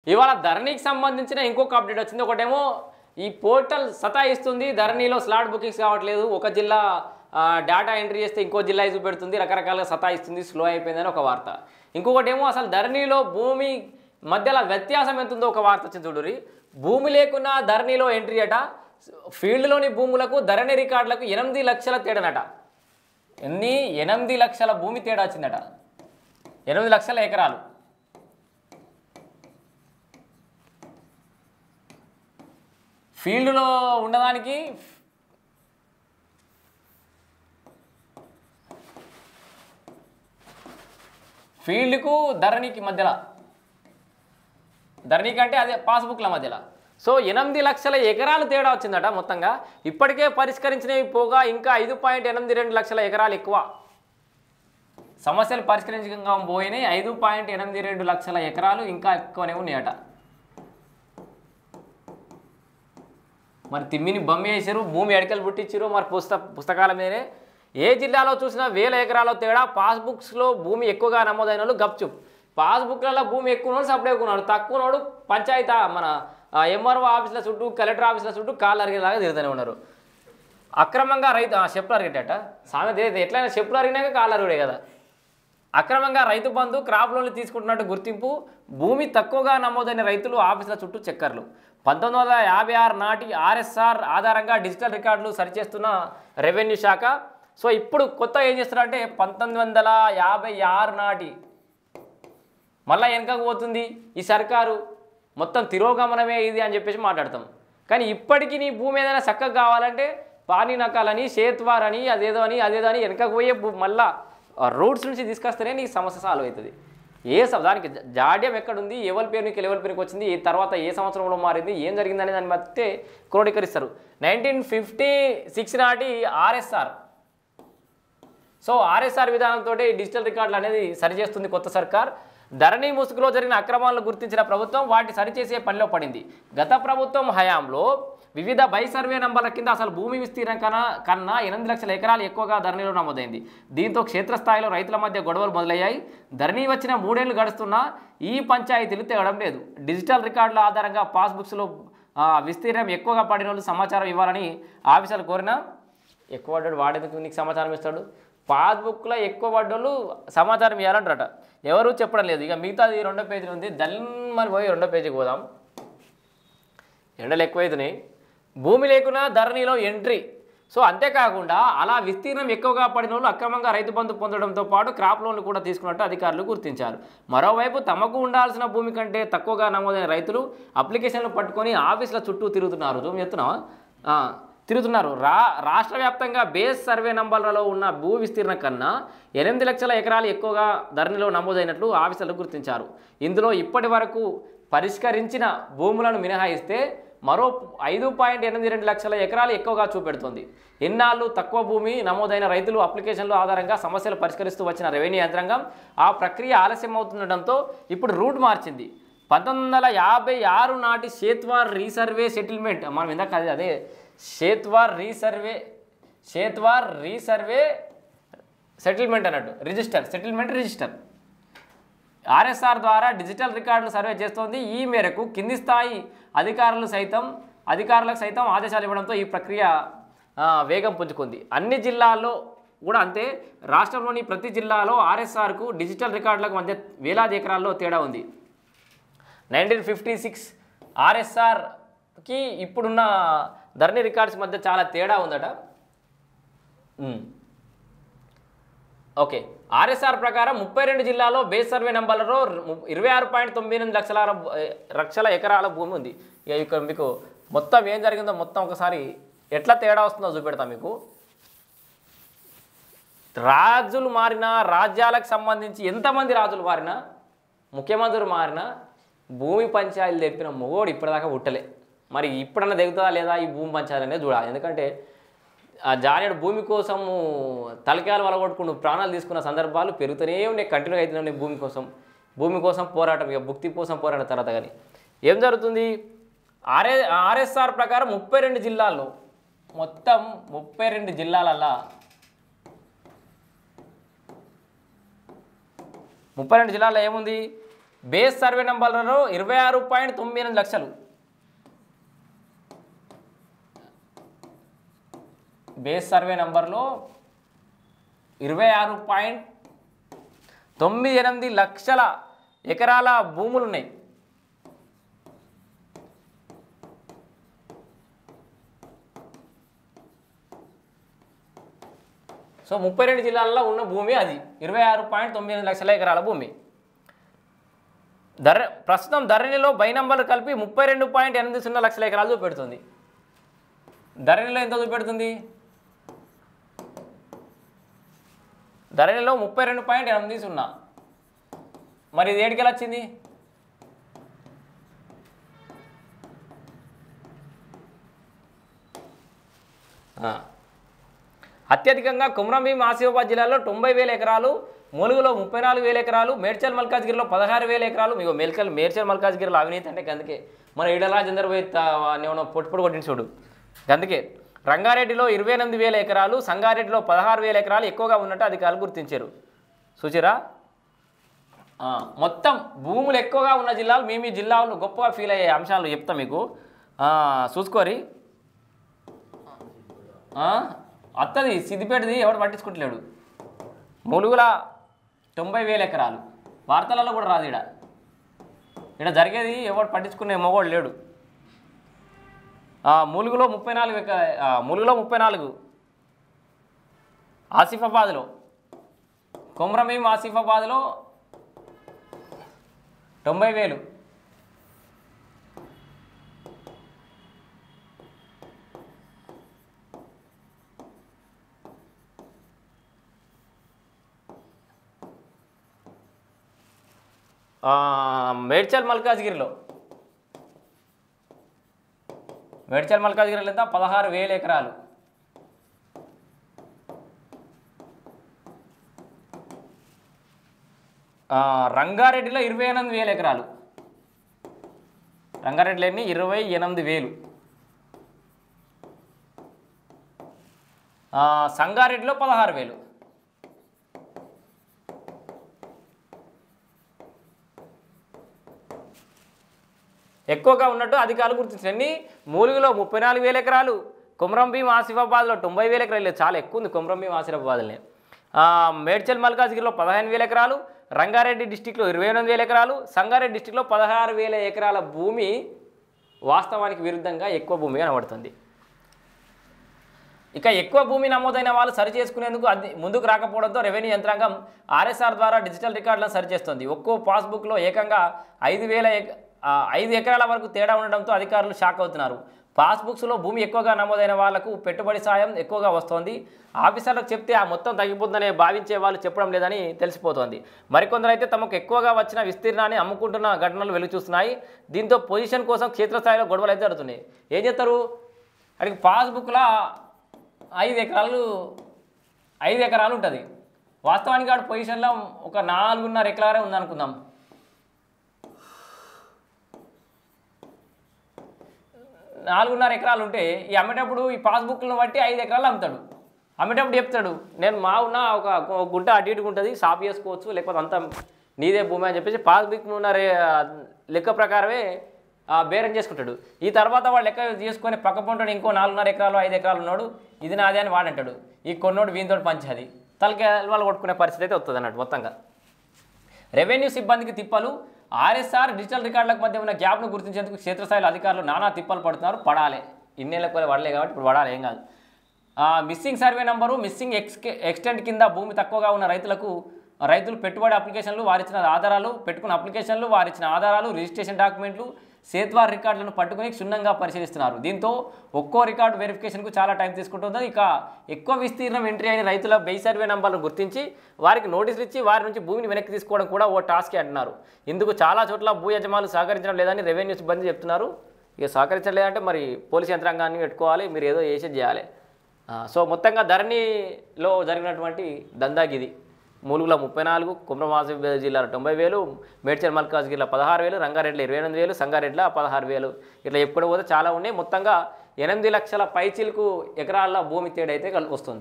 ఇవాళ ధరణికి సంబంధించిన ఇంకొక అప్డేట్ వచ్చింది. ఒకటేమో ఈ పోర్టల్ సతాయిస్తుంది, ధరణిలో స్లాట్ బుకింగ్స్ కావట్లేదు, ఒక జిల్లా డేటా ఎంట్రీ చేస్తే ఇంకో జిల్లా చూపెడుతుంది, రకరకాలుగా సతాయిస్తుంది, స్లో అయిపోయిందని ఒక వార్త. ఇంకొకటేమో అసలు ధరణిలో భూమి మధ్యలో వ్యత్యాసం ఎంత ఉందో ఒక వార్త వచ్చింది చూడురి. భూమి లేకున్నా ధరణిలో ఎంట్రీ అట, ఫీల్డ్లోని భూములకు ధరణి రికార్డులకు 8 లక్షల తేడానట. 8 లక్షల భూమి తేడా వచ్చిందట, 8 లక్షల ఎకరాలు. ఫీల్డ్లో ఉండడానికి ఫీల్డ్కు ధరణికి మధ్యలో, ధరణికి అంటే అదే పాస్బుక్ల మధ్యలో. సో 8 లక్షల ఎకరాలు తేడా వచ్చిందట మొత్తంగా. ఇప్పటికే పరిష్కరించినవి పోగా ఇంకా 5.82 లక్షల ఎకరాలు ఎక్కువ. సమస్యలు పరిష్కరించగా పోయినాయి, 5.82 లక్షల ఎకరాలు ఇంకా ఎక్కువనే ఉన్నాయట. మరి తిమ్మిని బొమ్మ వేసారు, భూమి ఎడకలు పుట్టించారు. మరి పుస్తకాల మీదే ఏ జిల్లాలో చూసినా 1000 ఎకరాల తేడా. పాస్బుక్స్లో భూమి ఎక్కువగా నమోదైన వాళ్ళు గప్చుప్, పాస్బుక్లలో భూమి ఎక్కువ ఉన్నాడు, సపరేట్ ఎక్కువ ఉన్నాడు, తక్కువ ఉన్నాడు పంచాయతీ మన ఎంఆర్ఓ ఆఫీసుల చుట్టూ, కలెక్టర్ ఆఫీసుల చుట్టూ కాళ్ళు అరిగేలాగా తిరుగుతూనే ఉన్నారు. అక్రమంగా రైతు చెప్పులు అరిగేటట సామెత, ఎట్లయినా చెప్పులు అరిగినాక కాళ్ళు అరుగుడే కదా. అక్రమంగా రైతు బంధు, క్రాప్ లోన్లు తీసుకుంటున్నట్టు గుర్తింపు, భూమి తక్కువగా నమోదైన రైతులు ఆఫీసుల చుట్టూ చక్కర్లు. 1956 నాటి ఆర్ఎస్ఆర్ ఆధారంగా డిజిటల్ రికార్డులు సరిచేస్తున్న రెవెన్యూ శాఖ. సో ఇప్పుడు కొత్త ఏం చేస్తున్నారంటే 1956 నాటి మళ్ళీ వెనకకు పోతుంది ఈ సర్కారు, మొత్తం తిరోగమనమే ఇది అని చెప్పేసి మాట్లాడతాం. కానీ ఇప్పటికీ నీ భూమి ఏదైనా చక్కగా కావాలంటే పానీ నకాలని, షేత్వార్ అని, అదేదో అని వెనకకు పోయే మళ్ళా రూట్స్ నుంచి తీసుకొస్తేనే నీకు సమస్య సాల్వ్ అవుతుంది. దానికి జాడ్యం ఎక్కడుంది, ఎవరి పేరు నీకు ఎవరి పేరుకి వచ్చింది, తర్వాత ఏ సంవత్సరంలో మారింది, ఏం జరిగిందనే దాన్ని బట్టే క్రోడీకరిస్తారు. 1956 నాటి ఆర్ఎస్ఆర్. సో ఆర్ఎస్ఆర్ విధానంతో డిజిటల్ రికార్డులు అనేది సరిచేస్తుంది కొత్త సర్కార్. ధరణి ముసుగులో జరిగిన అక్రమాలను గుర్తించిన ప్రభుత్వం వాటిని సరిచేసే పనిలో పడింది. గత ప్రభుత్వం హయాంలో వివిధ బై సర్వే నంబర్ల కింద అసలు భూమి విస్తీర్ణం కన్నా 8 లక్షల ఎకరాలు ఎక్కువగా ధరణిలో నమోదైంది. దీంతో క్షేత్రస్థాయిలో రైతుల మధ్య గొడవలు మొదలయ్యాయి. ధరణి వచ్చిన 3 ఏళ్లు గడుస్తున్నా ఈ పంచాయతీలు తేవడం లేదు. డిజిటల్ రికార్డుల ఆధారంగా పాస్బుక్స్లో విస్తీర్ణం ఎక్కువగా పడిన వాళ్ళు సమాచారం ఇవ్వాలని ఆఫీసర్లు కోరినా, ఎక్కువ పడ్డాడు వాడేందుకు నీకు సమాచారం ఇస్తాడు, పాస్బుక్లో ఎక్కువ పడ్డోళ్ళు సమాచారం ఇవ్వాలంటారట, ఎవరు చెప్పడం లేదు. ఇక మిగతాది 2వ పేజీలో ఉంది, దల్మని పోయి 2వ పేజీకి పోదాం. ఎండలు ఎక్కువైతున్నాయి, భూమి లేకున్నా ధరణిలో ఎంట్రీ. సో అంతేకాకుండా అలా విస్తీర్ణం ఎక్కువగా పడిన వాళ్ళు అక్రమంగా రైతు బంధు పొందడంతో పాటు క్రాప్ లోన్లు కూడా తీసుకున్నట్టు అధికారులు గుర్తించారు. మరోవైపు తమకు ఉండాల్సిన భూమి కంటే తక్కువగా నమోదైన రైతులు అప్లికేషన్లు పట్టుకొని ఆఫీసుల చుట్టూ తిరుగుతున్నారు. తిరుగుతున్నారు. రాష్ట్ర వ్యాప్తంగా బేస్ సర్వే నంబర్లలో ఉన్న భూ విస్తీర్ణం కన్నా 8 లక్షల ఎకరాలు ఎక్కువగా ధరణిలో నమోదైనట్లు ఆఫీసర్లు గుర్తించారు. ఇందులో ఇప్పటి వరకు పరిష్కరించిన భూములను మినహాయిస్తే మరో 5.82 లక్షల ఎకరాలు ఎక్కువగా చూపెడుతుంది. ఎన్నాళ్ళు తక్కువ భూమి నమోదైన రైతులు అప్లికేషన్ల ఆధారంగా సమస్యలు పరిష్కరిస్తూ వచ్చిన రెవెన్యూ యంత్రాంగం ఆ ప్రక్రియ ఆలస్యం అవుతుండటంతో ఇప్పుడు రూట్ మార్చింది. 1956 నాటి షేత్వార్ రీసర్వే సెటిల్మెంట్, మనం ఇందాక అదే షేత్వార్ రీసర్వే సెటిల్మెంట్ అన్నట్టు, సెటిల్మెంట్ రిజిస్టర్ ఆర్ఎస్ఆర్ ద్వారా డిజిటల్ రికార్డులు సర్వే చేస్తోంది. ఈ మేరకు కింది స్థాయి అధికారులకు సైతం ఆదేశాలు ఇవ్వడంతో ఈ ప్రక్రియ వేగం పుంజుకుంది. అన్ని జిల్లాల్లో కూడా అంతే. రాష్ట్రంలోని ప్రతి జిల్లాలో ఆర్ఎస్ఆర్కు డిజిటల్ రికార్డులకు మధ్య వేలాది ఎకరాల్లో తేడా ఉంది. 1956 ఆర్ఎస్ఆర్కి ఇప్పుడున్న ధరణి రికార్డ్స్ మధ్య చాలా తేడా ఉందట. ఓకే, ఆర్ఎస్ఆర్ ప్రకారం 32 జిల్లాలో బేస్ సర్వే నంబర్లలో 26.98 లక్షల ఎకరాల భూమి ఉంది. ఇక ఇక్కడ మీకు మొత్తం ఏం జరిగిందో మొత్తం ఒకసారి ఎట్లా తేడా వస్తుందో చూపెడతా మీకు. రాజులు మారినా, రాజ్యాలకు సంబంధించి ఎంతమంది రాజులు మారినా, ముఖ్యమంత్రులు మారినా భూమి పంచాయతీలు తెప్పిన మొగోడు ఇప్పటిదాకా పుట్టలే. మరి ఇప్పుడన్నా దిగుతుందా లేదా ఈ భూమి పంచాయతీ అనేది చూడాలి. ఎందుకంటే జానేడు భూమి కోసము తలకాయలు వలగొట్టుకుని ప్రాణాలు తీసుకున్న సందర్భాలు పెరుగుతూనే ఉన్నాయి, కంటిన్యూ అవుతూనే ఉన్నాయి. భూమి కోసం పోరాటం, ఇక భుక్తి కోసం పోరాటం తర్వాత. కానీ ఏం జరుగుతుంది, ఆర్ఎస్ఆర్ ప్రకారం 32 జిల్లాల్లో, మొత్తం 32 జిల్లాలల్లా 32 జిల్లాల్లో ఏముంది, బేస్ సర్వే నంబర్లలో 26.98 లక్షలు. బేస్ సర్వే నంబర్లో 26.98 లక్షల ఎకరాల భూములు ఉన్నాయి. సో 32 జిల్లాల్లో ఉన్న భూమి అది 26.98 లక్షల ఎకరాల భూమి. ప్రస్తుతం ధరణిలో బై నంబర్లు కలిపి 32.80 లక్షల ఎకరాలు చూపెడుతుంది. ధరణిలో ఎంత చూపెడుతుంది? ధరణిలో 32.80. మరి ఇది ఏడికెళ్ళి వచ్చింది? అత్యధికంగా కుమ్రంభీం ఆసిఫాబాద్ జిల్లాలో 90,000 ఎకరాలు, ములుగులో 34,000 ఎకరాలు, మేడ్చల్ మల్కాజ్గిరిలో 16,000 ఎకరాలు. మీకు మేడ్చల్ మల్కాజ్గిరిలో అవినీతి అంటే అందుకే మన ఈడల రాజేందర్ పోయి నేను పొట్టుపొడి కొట్టిన చూడు. అందుకే రంగారెడ్డిలో 28,000 ఎకరాలు, సంగారెడ్డిలో 16,000 ఎకరాలు ఎక్కువగా ఉన్నట్టు అధికారులు గుర్తించారు. చూచిరా, మొత్తం భూములు ఎక్కువగా ఉన్న జిల్లాలు మీ జిల్లాలో గొప్పగా ఫీల్ అయ్యే అంశాలు చెప్తా మీకు, చూసుకోరి. అత్తది సిద్దిపేటది ఎవడు పట్టించుకుంటలేడు. ములుగుల 90,000 ఎకరాలు, వార్తలలో కూడా రాదు. ఇక్కడ జరిగేది ఎవడు పట్టించుకునే మొగోడు లేడు. ములుగులో 34 ఆసిఫాబాద్లో, కుమ్రంభీం ఆసిఫాబాద్లో 90,000. మేడ్చల్ మల్కాజ్గిరిలో ఎంత? 16,000 ఎకరాలు. రంగారెడ్డిలో 28,000 ఎకరాలు. రంగారెడ్డిలోని 28,000. సంగారెడ్డిలో 16,000. ఎక్కువగా ఉన్నట్టు అధికారులు గుర్తించండి. ములుగులో 34,000 ఎకరాలు, కుమ్రంభీం ఆసిఫాబాద్లో 90,000 ఎకరాలు. చాలా ఎక్కువ ఉంది కుమ్రంభీం ఆసిఫాబాద్లో. మేడ్చల్ మల్కాజ్గిరిలో 15,000 ఎకరాలు, రంగారెడ్డి డిస్టిక్లో 28,000 ఎకరాలు, సంగారెడ్డి డిస్టిక్లో 16,000 ఎకరాల భూమి వాస్తవానికి విరుద్ధంగా ఎక్కువ భూమి కనబడుతుంది. ఇక ఎక్కువ భూమి నమోదైన వాళ్ళు సరి చేసుకునేందుకు ముందుకు రాకపోవడంతో రెవెన్యూ యంత్రాంగం ఆర్ఎస్ఆర్ ద్వారా డిజిటల్ రికార్డులను సరిచేస్తుంది. ఒక్కో పాస్బుక్లో ఏకంగా 5 ఎకరాల వరకు తేడా ఉండడంతో అధికారులు షాక్ అవుతున్నారు. పాస్బుక్స్లో భూమి ఎక్కువగా నమోదైన వాళ్లకు పెట్టుబడి సాయం ఎక్కువగా వస్తోంది. ఆఫీసర్లకు చెప్తే ఆ మొత్తం తగ్గిపోతుందని భావించే వాళ్ళు చెప్పడం లేదని తెలిసిపోతోంది. మరికొందరు అయితే తమకు ఎక్కువగా వచ్చిన విస్తీర్ణాన్ని అమ్ముకుంటున్న ఘటనలు వెలుగుచూస్తున్నాయి. దీంతో పొజిషన్ కోసం క్షేత్రస్థాయిలో గొడవలు అయితే జరుగుతున్నాయి. ఏం చేస్తారు? అడిగి పాస్బుక్లో 5 ఎకరాలు ఉంటుంది. వాస్తవానికి ఆడ పొజిషన్లో ఒక 4.5 ఎకరాలే ఉందనుకుందాం. 4.5 ఎకరాలు ఉంటే ఈ అమ్మేటప్పుడు ఈ పాస్బుక్లను బట్టి 5 ఎకరాలు అమ్ముతాడు. అమ్మేటప్పుడు చెప్తాడు, నేను మా ఉన్న ఒక గుంట అటు ఇటుగా ఉంటుంది, సాఫ్ చేసుకోవచ్చు, లేకపోతే అంతా నీదే భూమి అని చెప్పేసి పాస్బుక్ ఉన్న లెక్క ప్రకారమే బేరం చేసుకుంటాడు. ఈ తర్వాత వాడు లెక్క చేసుకొని పక్క పొంటాడు, ఇంకో 4.5 ఎకరాలు 5 ఎకరాలు ఉన్నాడు, ఇది నాదే అని వాడంటాడు. ఈ కొన్నోడు వీనితో పంచాది తలకి వాళ్ళు కొట్టుకునే పరిస్థితి అయితే వస్తుంది అన్నట్టు. మొత్తంగా రెవెన్యూ సిబ్బందికి తిప్పలు. ఆర్ఎస్ఆర్ డిజిటల్ రికార్డులకు మధ్య ఉన్న గ్యాప్ను గుర్తించేందుకు క్షేత్రస్థాయిలో అధికారులు నానా తిప్పలు పడుతున్నారు. పడాలి, ఇన్నేళ్ళకు పడలే కాబట్టి ఇప్పుడు పడాలి, ఏం కాదు. Missing survey number, missing extent కింద భూమి తక్కువగా ఉన్న రైతులు పెట్టుబడి అప్లికేషన్లు, వారిచ్చిన ఆధారాలు, పెట్టుకున్న అప్లికేషన్లు, వారిచ్చిన ఆధారాలు, రిజిస్ట్రేషన్ డాక్యుమెంట్లు, సేత్వార్ రికార్డులను పట్టుకుని క్షుణ్ణంగా పరిశీలిస్తున్నారు. దీంతో ఒక్కో రికార్డు వెరిఫికేషన్కు చాలా టైం తీసుకుంటుంది. ఇక ఎక్కువ విస్తీర్ణం ఎంట్రీ అయిన రైతుల బేస్ సర్వే నంబర్లను గుర్తించి వారికి నోటీసులు ఇచ్చి వారి నుంచి భూమిని వెనక్కి తీసుకోవడం కూడా ఓ టాస్కే అంటున్నారు. ఇందుకు చాలా చోట్ల భూ యజమానులు సహకరించడం లేదని రెవెన్యూ సిబ్బంది చెప్తున్నారు. ఇక సహకరించలేదంటే మరి పోలీసు యంత్రాంగాన్ని పెట్టుకోవాలి, మీరు ఏదో చేసేది చేయాలి. సో మొత్తంగా ధరణిలో జరిగినటువంటి దందాగిది. ములుగులో 34, కుమ్రంభీం జిల్లాలో 90,000, మేడ్చల్ మల్కాజ్గిరిలో 16,000, రంగారెడ్డిలో 28,000, సంగారెడ్డిలో 16,000. ఇట్లా ఎప్పుడు పోతే చాలా ఉన్నాయి. మొత్తంగా 8 లక్షల పైచిలకు ఎకరాల భూమి తేడా అయితే వస్తుంది.